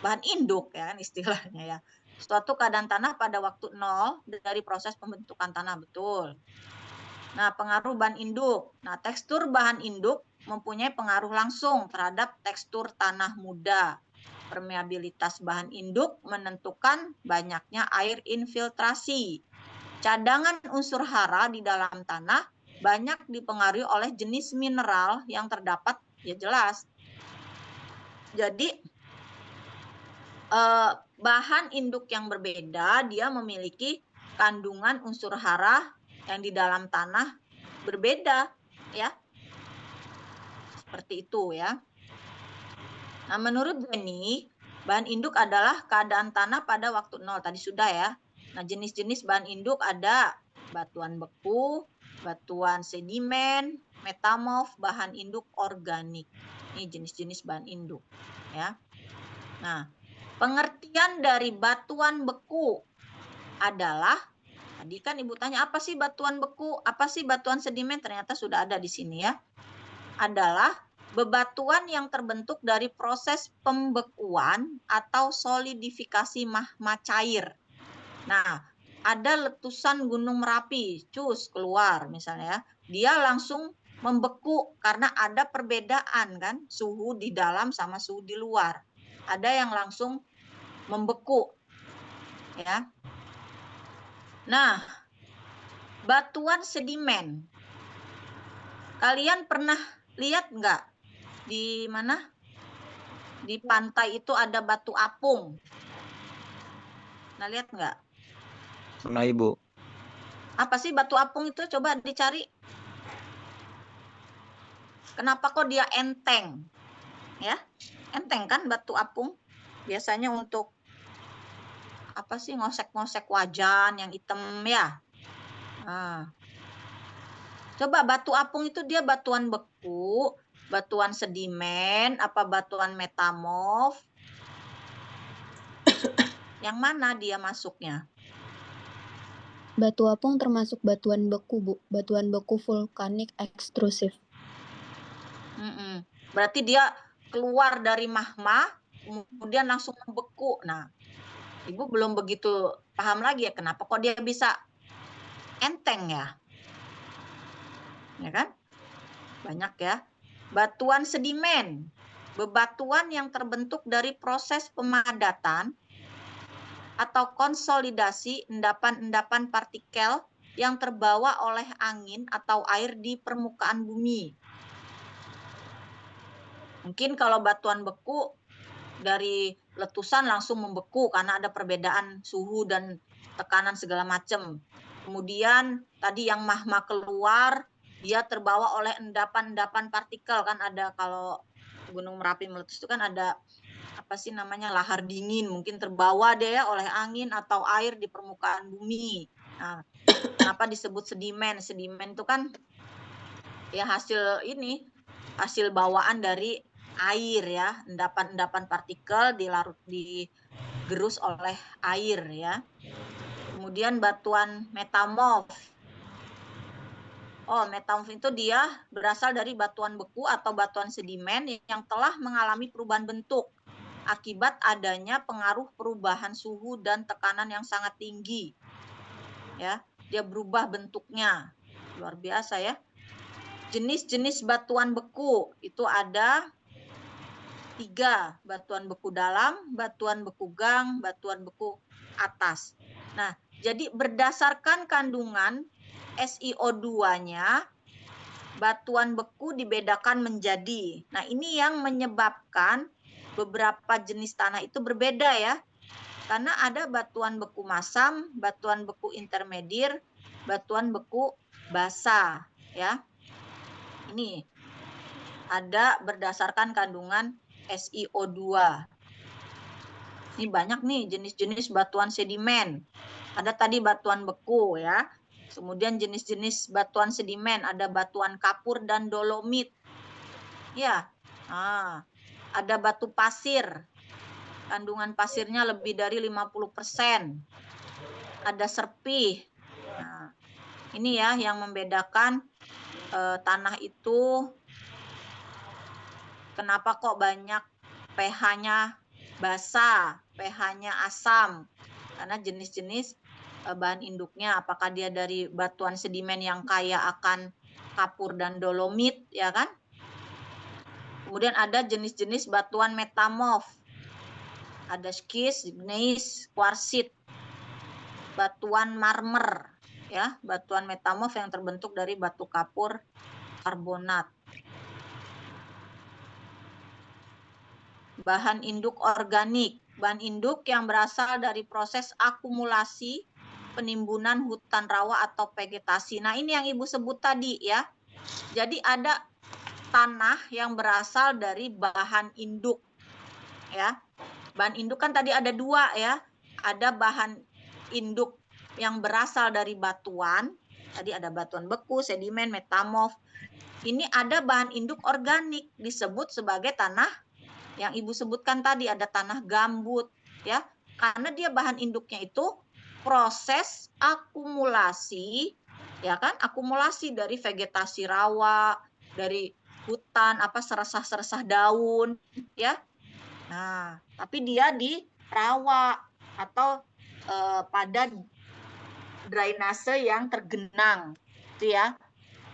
A: bahan induk, ya kan istilahnya, ya. Suatu keadaan tanah pada waktu nol dari proses pembentukan tanah, betul. Nah, pengaruh bahan induk. Nah, tekstur bahan induk mempunyai pengaruh langsung terhadap tekstur tanah muda. Permeabilitas bahan induk menentukan banyaknya air infiltrasi. Cadangan unsur hara di dalam tanah banyak dipengaruhi oleh jenis mineral yang terdapat, ya jelas. Jadi, bahan induk yang berbeda, dia memiliki kandungan unsur hara yang di dalam tanah berbeda, ya. Seperti itu, ya. Nah, menurut Jenny, bahan induk adalah keadaan tanah pada waktu nol. Tadi sudah, ya. Nah, jenis-jenis bahan induk ada batuan beku, batuan sedimen, metamorf, bahan induk organik. Ini jenis-jenis bahan induk, ya. Nah, pengertian dari batuan beku adalah, tadi kan Ibu tanya apa sih batuan beku, apa sih batuan sedimen, ternyata sudah ada di sini, ya. Adalah bebatuan yang terbentuk dari proses pembekuan atau solidifikasi magma cair. Nah, ada letusan Gunung Merapi, cus keluar misalnya, ya. Dia langsung membeku karena ada perbedaan kan suhu di dalam sama suhu di luar. Ada yang langsung membeku, ya. Nah, batuan sedimen. Kalian pernah lihat nggak di mana? Di pantai itu ada batu apung. Nah, lihat nggak?
I: Pernah, Ibu.
A: Apa sih batu apung itu? Coba dicari. Kenapa kok dia enteng? Ya, enteng kan batu apung? Biasanya untuk apa sih, ngosek-ngosek wajan yang hitam, ya. Nah, coba batu apung itu dia batuan beku, batuan sedimen, apa batuan metamorf? Yang mana dia masuknya?
J: Batu apung termasuk batuan beku, Bu. Batuan beku vulkanik ekstrusif.
A: Berarti dia keluar dari magma, kemudian langsung membeku. Nah, Ibu belum begitu paham lagi, ya, kenapa kok dia bisa enteng, ya. Ya kan? Banyak, ya. Batuan sedimen. Bebatuan yang terbentuk dari proses pemadatan atau konsolidasi endapan-endapan partikel yang terbawa oleh angin atau air di permukaan bumi. Mungkin kalau batuan beku dari letusan langsung membeku karena ada perbedaan suhu dan tekanan segala macam. Kemudian tadi yang magma keluar, dia terbawa oleh endapan-endapan partikel, kan ada kalau Gunung Merapi meletus itu kan ada apa sih namanya, lahar dingin, mungkin terbawa deh ya oleh angin atau air di permukaan bumi. Nah, kenapa disebut sedimen? Sedimen itu kan ya hasil bawaan dari air ya, endapan-endapan partikel digerus oleh air ya. Kemudian batuan metamorf. Oh, metamorf itu dia berasal dari batuan beku atau batuan sedimen yang telah mengalami perubahan bentuk akibat adanya pengaruh perubahan suhu dan tekanan yang sangat tinggi. Ya, dia berubah bentuknya. Luar biasa ya. Jenis-jenis batuan beku itu ada 3, batuan beku dalam, batuan beku gang, batuan beku atas. Nah, jadi berdasarkan kandungan SiO2-nya, batuan beku dibedakan menjadi. Nah, ini yang menyebabkan beberapa jenis tanah itu berbeda ya. Karena ada batuan beku masam, batuan beku intermedier, batuan beku basah ya. Ini ada berdasarkan kandungan SiO2. Ini banyak nih jenis-jenis batuan sedimen. Ada tadi batuan beku ya. Kemudian jenis-jenis batuan sedimen, ada batuan kapur dan dolomit. Ya. Nah, ada batu pasir. Kandungan pasirnya lebih dari 50%. Ada serpih. Nah, ini ya yang membedakan tanah itu. Kenapa kok banyak pH-nya basah, pH-nya asam? Karena jenis-jenis bahan induknya, apakah dia dari batuan sedimen yang kaya akan kapur dan dolomit, ya kan? Kemudian ada jenis-jenis batuan metamorf. Ada skis, gneiss, kuarsit, batuan marmer, ya, batuan metamorf yang terbentuk dari batu kapur karbonat. Bahan induk organik. Bahan induk yang berasal dari proses akumulasi penimbunan hutan rawa atau vegetasi. Nah, ini yang Ibu sebut tadi ya. Jadi ada tanah yang berasal dari bahan induk. Ya. Bahan induk kan tadi ada 2 ya. Ada bahan induk yang berasal dari batuan. Tadi ada batuan beku, sedimen, metamorf. Ini ada bahan induk organik disebut sebagai tanah yang Ibu sebutkan tadi, ada tanah gambut ya, karena dia bahan induknya itu proses akumulasi ya kan, akumulasi dari vegetasi rawa, dari hutan apa seresah-seresah daun ya. Nah, tapi dia di rawa atau pada drainase yang tergenang itu ya.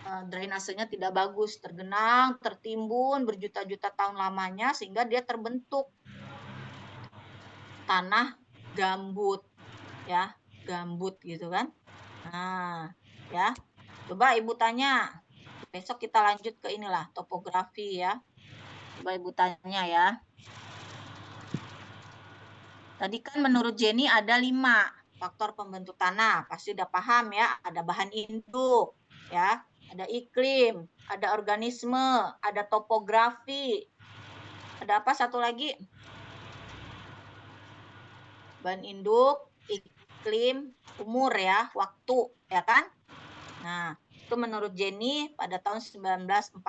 A: Drainasenya tidak bagus, tergenang, tertimbun berjuta-juta tahun lamanya sehingga dia terbentuk tanah gambut ya, gambut gitu kan. Nah, ya. Coba Ibu tanya. Besok kita lanjut ke inilah topografi ya. Coba Ibu tanya ya. Tadi kan menurut Jenny ada 5 faktor pembentuk tanah. Pasti udah paham ya, ada bahan induk ya. Ada iklim, ada organisme, ada topografi. Ada apa satu lagi? Bahan induk, iklim, umur ya, waktu, ya kan? Nah, itu menurut Jenny pada tahun 1941.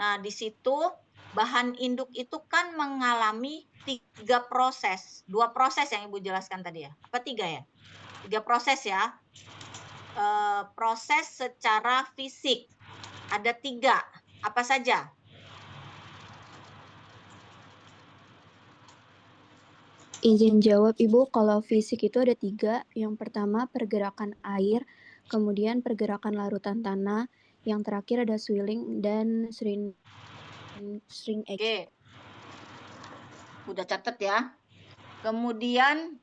A: Nah, di situ bahan induk itu kan mengalami 3 proses. 2 proses yang Ibu jelaskan tadi ya. Apa 3 ya? 3 proses ya. Proses secara fisik ada 3, apa saja?
J: Izin jawab Ibu, kalau fisik itu ada 3. Yang pertama pergerakan air, kemudian pergerakan larutan tanah, yang terakhir ada swelling dan shrinkage.
A: Oke, udah catat ya. Kemudian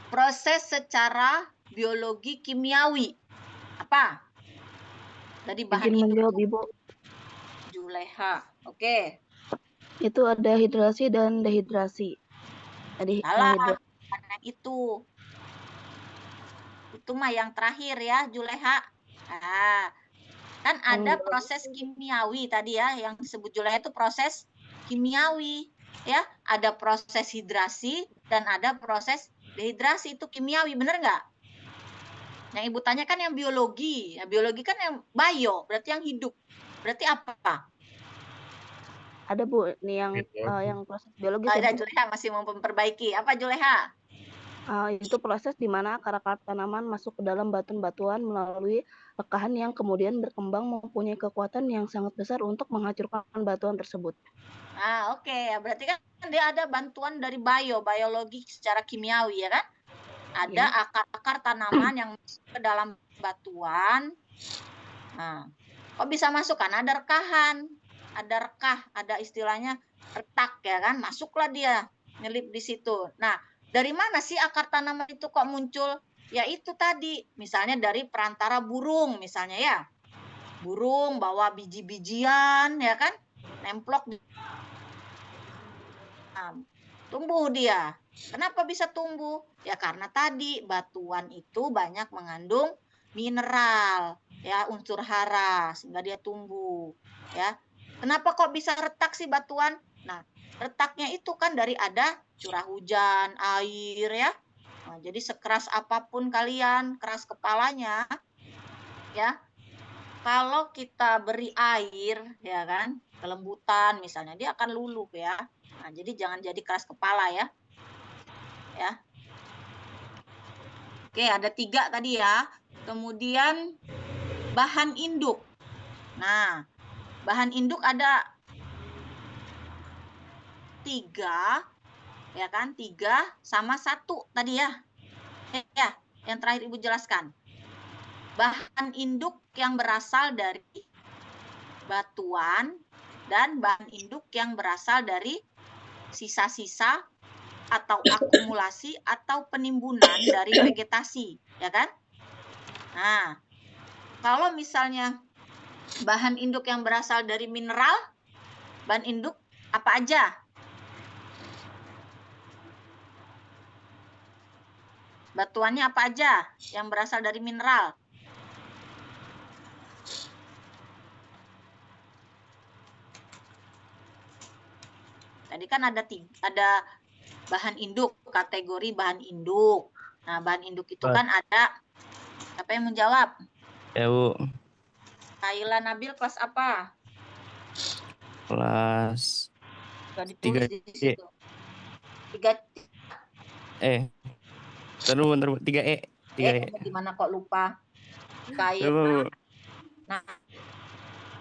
A: proses secara biologi kimiawi apa? Tadi bahan
D: Izin
A: induk.
D: menjawab Ibu.
A: Juleha. Oke.
D: Itu ada hidrasi dan dehidrasi. Tadi
A: Salah,
D: yang
A: karena itu mah yang terakhir ya, Juleha. Nah, kan ada proses kimiawi tadi ya, yang disebut Juleha itu proses kimiawi ya. Ada proses hidrasi dan ada proses dehidrasi, itu kimiawi, bener nggak? Yang Ibu tanya kan yang biologi. Ya, biologi kan yang bio, berarti yang hidup. Berarti apa?
D: ada Bu, nih yang proses biologis ya,
A: Ada
D: Bu.
A: Juleha masih mau memperbaiki. Apa Juleha?
D: Itu proses di mana akar-akar tanaman masuk ke dalam batuan-batuan melalui rekahan yang kemudian berkembang mempunyai kekuatan yang sangat besar untuk menghancurkan batuan tersebut.
A: Nah, oke. Berarti kan dia ada bantuan dari biologi secara kimiawi ya kan? Ada akar-akar tanaman yang masuk ke dalam batuan. Nah, kok bisa masuk? Karena ada rekahan. Ada rekah, ada istilahnya retak ya kan? Masuklah dia, nyelip di situ. Nah, dari mana sih akar tanaman itu kok muncul? Ya itu tadi, misalnya dari perantara burung misalnya ya. Burung bawa biji-bijian ya kan? Nemplok, tumbuh dia. Kenapa bisa tumbuh? Ya karena tadi batuan itu banyak mengandung mineral, ya unsur hara sehingga dia tumbuh, ya. Kenapa kok bisa retak sih batuan? Nah, retaknya itu kan dari ada curah hujan, air ya. Nah, jadi sekeras apapun kalian, keras kepalanya, ya. Kalau kita beri air, ya kan, kelembutan misalnya, dia akan luluh ya. Nah, jadi jangan jadi keras kepala ya. Ya. Oke, ada 3 tadi ya. Kemudian bahan induk. Nah, bahan induk ada 3, ya kan? 3 sama 1 tadi ya. Ya, yang terakhir Ibu jelaskan. Bahan induk yang berasal dari batuan dan bahan induk yang berasal dari sisa-sisa atau akumulasi atau penimbunan dari vegetasi, ya kan? Nah, kalau misalnya bahan induk yang berasal dari mineral, bahan induk apa aja? Batuannya apa aja yang berasal dari mineral? Tadi kan ada bahan induk, kategori bahan induk. Nah, bahan induk itu kan ada, siapa yang menjawab?
H: Ya, Bu.
A: Kaila Nabil kelas apa?
H: Kelas
A: Sudah ditulis
H: 3
A: di situ. 3
H: bentar, 3E.
A: Gimana kok lupa? Kaila.
H: Bu.
A: Nah,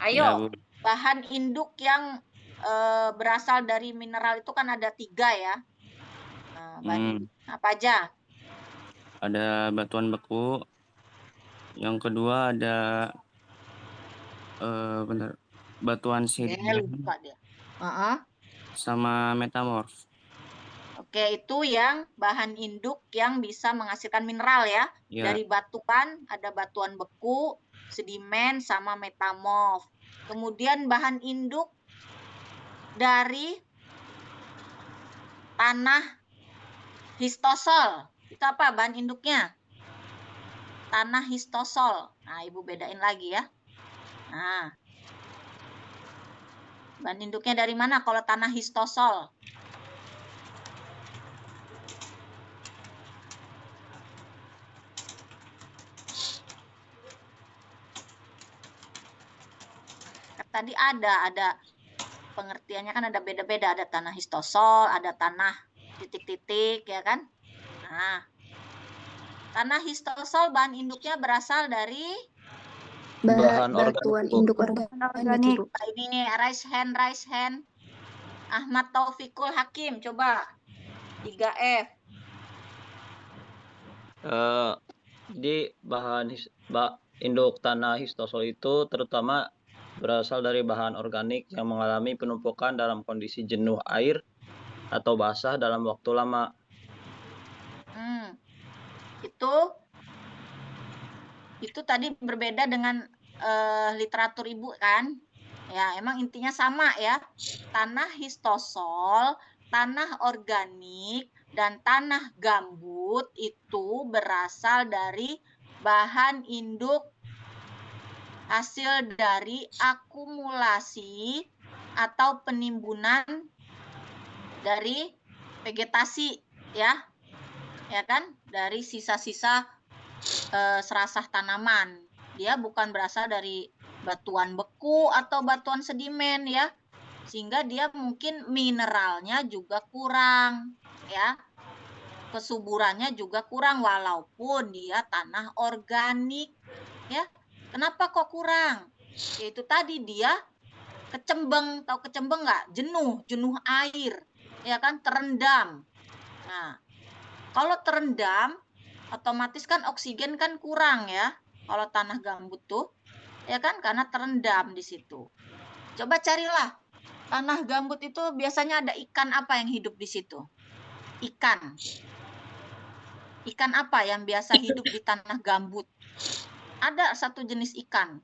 H: Ya,
A: ayo,
H: Bu.
A: bahan induk yang berasal dari mineral itu kan ada 3 ya. Nah, bahan induk apa aja?
H: Ada batuan beku. Yang kedua ada batuan sedimen
A: Lupa dia.
H: sama metamorf.
A: Oke, itu yang bahan induk yang bisa menghasilkan mineral ya.
H: Ya.
A: Dari batuan, ada batuan beku, sedimen, sama metamorf. Kemudian bahan induk dari tanah histosol. Itu apa bahan induknya? Tanah histosol. Nah, Ibu bedain lagi ya. Nah, bahan induknya dari mana kalau tanah histosol? Tadi ada pengertiannya kan ada beda-beda, ada tanah histosol, ada tanah titik-titik ya kan. Nah, tanah histosol bahan induknya berasal dari
J: batuan induk organik, Ibu.
A: Ini raise hand. Ahmad Taufikul Hakim, coba 3F.
K: Jadi bahan induk tanah histosol itu terutama berasal dari bahan organik yang mengalami penumpukan dalam kondisi jenuh air atau basah dalam waktu lama.
A: Itu tadi berbeda dengan literatur Ibu kan. Ya, emang intinya sama ya. Tanah histosol, tanah organik, dan tanah gambut itu berasal dari bahan induk hasil dari akumulasi atau penimbunan dari vegetasi ya. Ya kan? Dari sisa-sisa serasah tanaman. Dia bukan berasal dari batuan beku atau batuan sedimen ya. Sehingga dia mungkin mineralnya juga kurang ya. Kesuburannya juga kurang walaupun dia tanah organik ya. Kenapa kok kurang? Yaitu tadi dia kecembeng, tahu kecembeng nggak? Jenuh air, ya kan, terendam. Nah, kalau terendam, otomatis kan oksigen kan kurang ya. Kalau tanah gambut tuh, ya kan, karena terendam di situ. Coba carilah tanah gambut itu biasanya ada ikan apa yang hidup di situ? Ikan. Ikan apa yang biasa hidup di tanah gambut? Ada satu jenis ikan.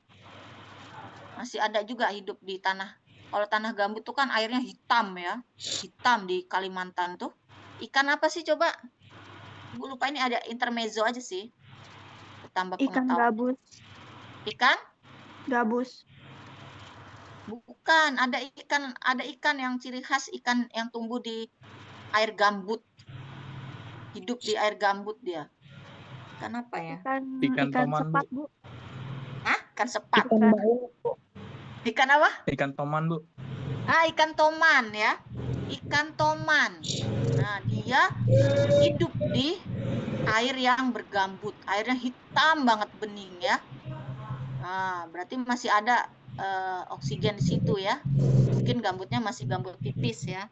A: Masih ada juga hidup di tanah. Kalau tanah gambut tuh kan airnya hitam ya. Hitam di Kalimantan tuh. Ikan apa sih coba? Ibu lupa, ini ada intermezzo aja sih. Tambah
D: Ikan
A: pengetahuan.
D: gabus.
A: Ikan?
D: Gabus.
A: Bukan, ada ikan yang ciri khas ikan yang tumbuh di air gambut. Hidup di air gambut dia. Ikan apa ya?
I: Ikan toman,
D: sepat,
I: Bu.
D: Bu.
A: Hah? Ikan sepat. Ikan apa?
I: Ikan toman, Bu.
A: Ikan toman ya. Ikan toman. Nah, dia hidup di air yang bergambut. Airnya hitam banget, bening ya. Nah, berarti masih ada oksigen di situ ya. Mungkin gambutnya masih gambut tipis ya.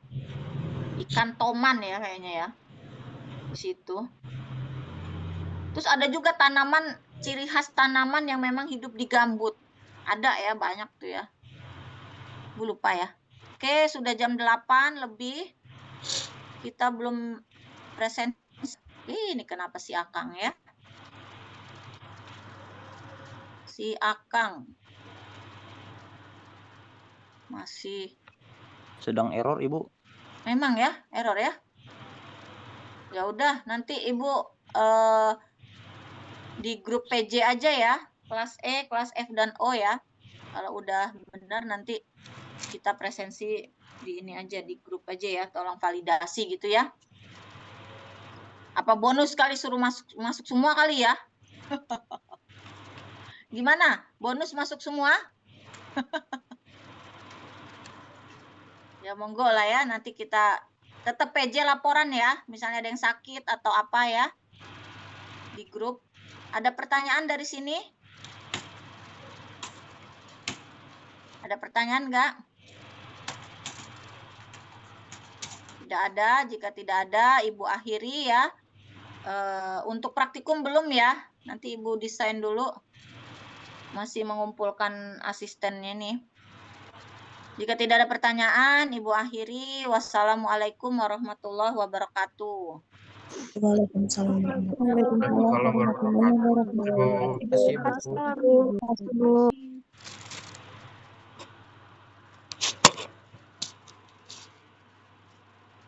A: Ikan toman ya kayaknya ya. Di situ. Terus ada juga tanaman, ciri khas tanaman yang memang hidup di gambut. Ada ya, banyak tuh ya. Gue lupa ya. Oke, sudah jam 8 lebih. Kita belum presentasi. Ini kenapa si Akang ya? Si Akang. Masih.
K: Sedang error, Ibu.
A: Memang ya, error ya. Ya udah, nanti Ibu di grup PJ aja ya. Kelas E, kelas F, dan O ya. Kalau udah benar nanti kita presensi di ini aja, di grup aja ya. Tolong validasi gitu ya. Apa bonus kali suruh masuk semua kali ya? Gimana? Bonus masuk semua? Ya monggo lah ya, nanti kita tetap PJ laporan ya. Misalnya ada yang sakit atau apa ya. Di grup. Ada pertanyaan dari sini? Ada pertanyaan nggak? Tidak ada. Jika tidak ada, Ibu akhiri ya. Untuk praktikum belum ya. Nanti Ibu desain dulu. Masih mengumpulkan asistennya nih. Jika tidak ada pertanyaan, Ibu akhiri. Wassalamualaikum warahmatullahi wabarakatuh.
J: Waalaikumsalam.
F: Waalaikumsalam warahmatullahi wabarakatuh.
J: Terima kasih, Bu.